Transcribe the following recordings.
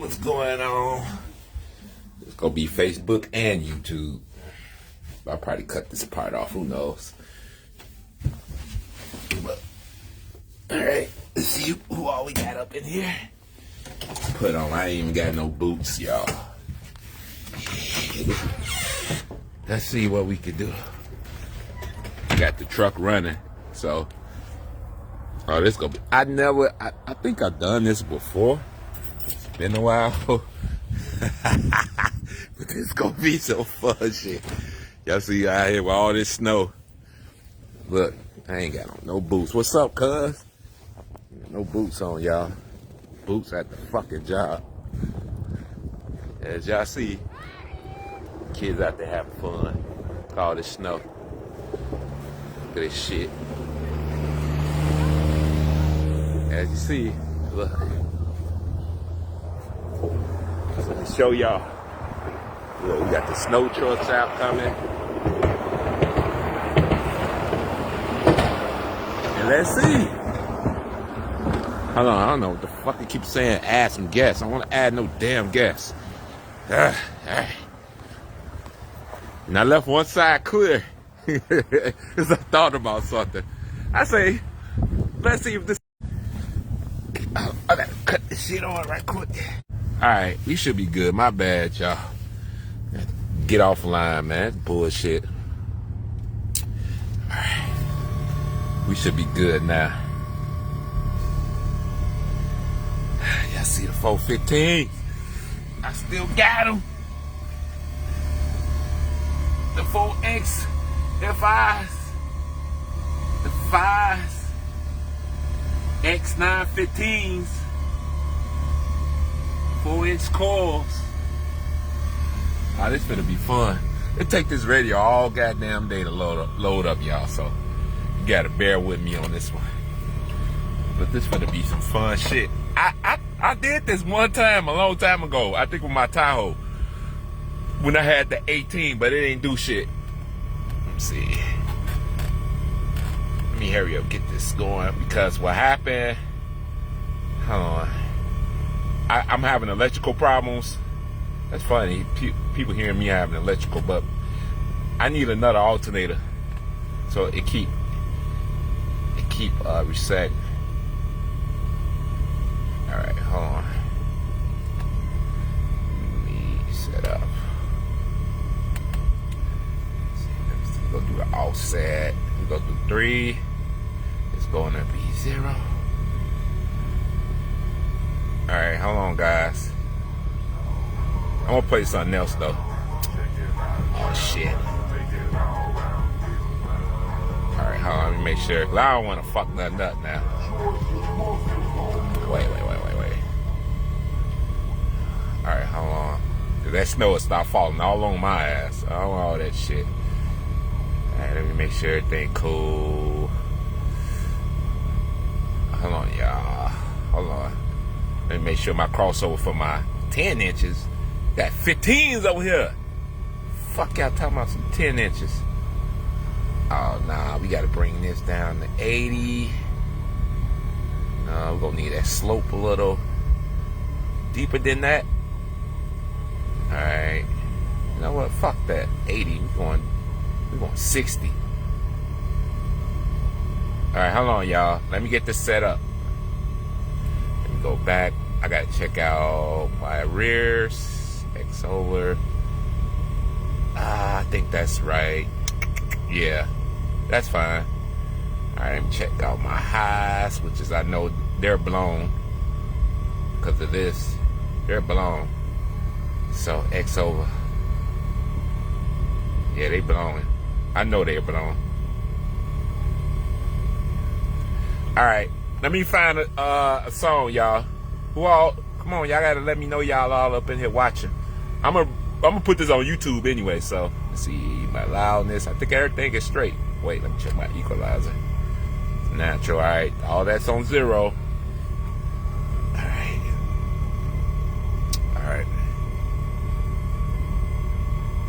what's going on. It's gonna be Facebook and YouTube. I'll probably cut this part off, who knows. But, alright, let's see who all we got up in here. Put on, I ain't even got no boots, y'all. Let's see what we can do. Got the truck running, so this gonna be, I think I've done this before. It's been a while. But this gonna be some fun shit. Y'all see out here with all this snow. Look, I ain't got on no boots. What's up, cuz? No boots on, y'all. Boots at the fucking job. As y'all see, kids out there having fun. Look at all this snow. Look at this shit. As you see, look. So let me show y'all. Look, we got the snow trucks out coming. And let's see. Hold on, I don't know what the fuck they keep saying, add some guests. I don't want to add no damn guests. And I left one side clear. Because I thought about something. I say, let's see if this... I gotta cut this shit on right quick. Alright, we should be good. My bad, y'all. Get offline, man. Bullshit. Alright. We should be good now. Y'all see the 415? I still got them. The 4X, FIs, the 5s, X915s, 4-inch coils. This finna be fun. It take this radio all goddamn day to load up, y'all. So you gotta bear with me on this one. But this finna be some fun shit. I did this one time a long time ago. I think with my Tahoe when I had the 18, but it ain't do shit. Let me see. Let me hurry up, get this going, because what happened? Hold on. I'm having electrical problems. That's funny. People hearing me having electrical, but I need another alternator, so it keep resetting. All right, hold on. Let me set up. Let's go do the offset. We go through 3. It's going to be 0. All right, hold on, guys. I'm gonna play something else though. Oh shit. Alright, hold on, let me make sure. Cause I don't wanna fuck nothing up now. Wait. Alright, hold on. That snow will start falling all on my ass. I don't want all that shit. Alright, let me make sure everything cool. Hold on, y'all. Hold on. Let me make sure my crossover for my 10 inches. Got 15s over here. Fuck y'all talking about some 10 inches. Oh, nah. We got to bring this down to 80. No, we're going to need that slope a little deeper than that. Alright. You know what? Fuck that. 80. We're going 60. Alright, hold on, y'all. Let me get this set up. Let me go back. I got to check out my rears. X over. I think that's right. Yeah, that's fine. Alright, let me check out my highs, which is, I know they're blown because of this. They're blown. So X over. Yeah, they blowing. I know they're blown. Alright, let me find a song, y'all. Who all? Come on, y'all gotta let me know y'all all up in here watching. I'm gonna put this on YouTube anyway, so let's see my loudness. I think everything is straight. Wait, let me check my equalizer. It's natural, alright. All that's on 0. Alright. Alright.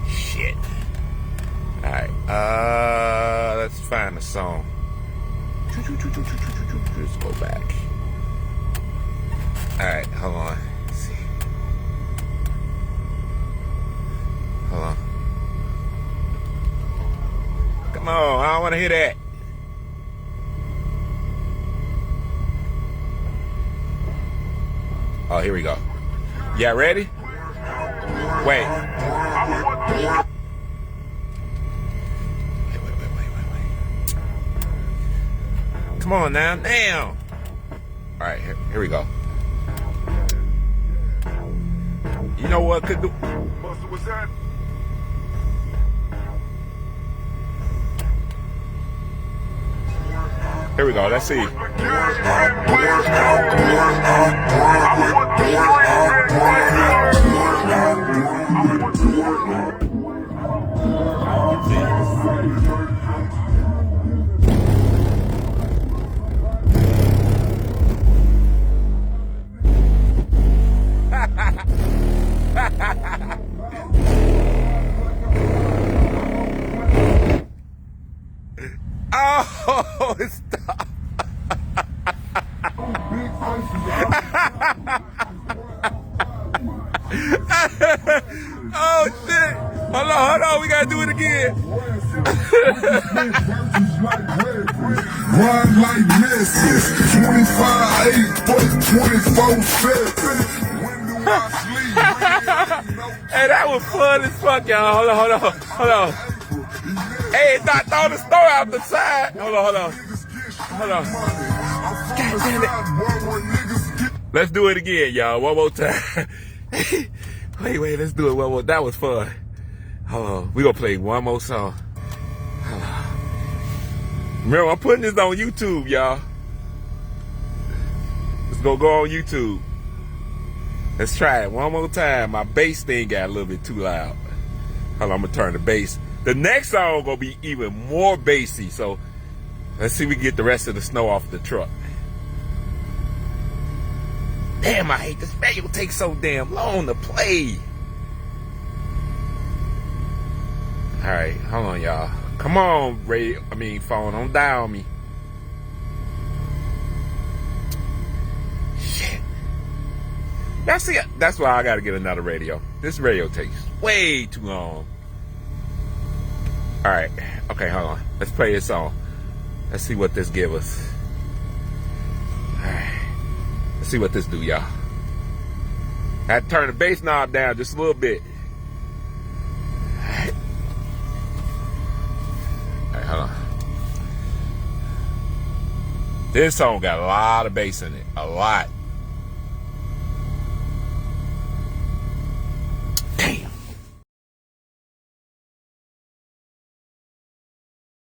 Shit. Alright. Let's find a song. Let's go back. Alright, hold on. Let's see. Come on, I don't want to hear that. Oh, here we go. Yeah, ready? Wait. Wait. Come on now, damn. All right, here we go. You know what could do? Buster, what's that? Here we go. Let's see. Oh, stop. Oh, shit. Hold on. We got to do it again. Run like Messi, 25-8, but 24-7. When do I sleep? Hey, that was fun as fuck, y'all. Hold on. Hey, throw the store out the side. Hold on. God damn it. Let's do it again, y'all. One more time. Wait, let's do it one more. That was fun. Hold on. We're going to play one more song. Hold on. Remember, I'm putting this on YouTube, y'all. Let's go on YouTube. Let's try it one more time. My bass thing got a little bit too loud. Hold on, I'm going to turn the bass. The next song going to be even more bassy. So let's see if we can get the rest of the snow off the truck. Damn, I hate this video. Takes so damn long to play. All right, hold on, y'all. Come on, phone. Don't die on me. Shit. Y'all see, that's why I got to get another radio. This radio takes way too long. All right. Okay, hold on. Let's play this song. Let's see what this give us. All right. Let's see what this do, y'all. I had to turn the bass knob down just a little bit. All right. All right, hold on. This song got a lot of bass in it. A lot.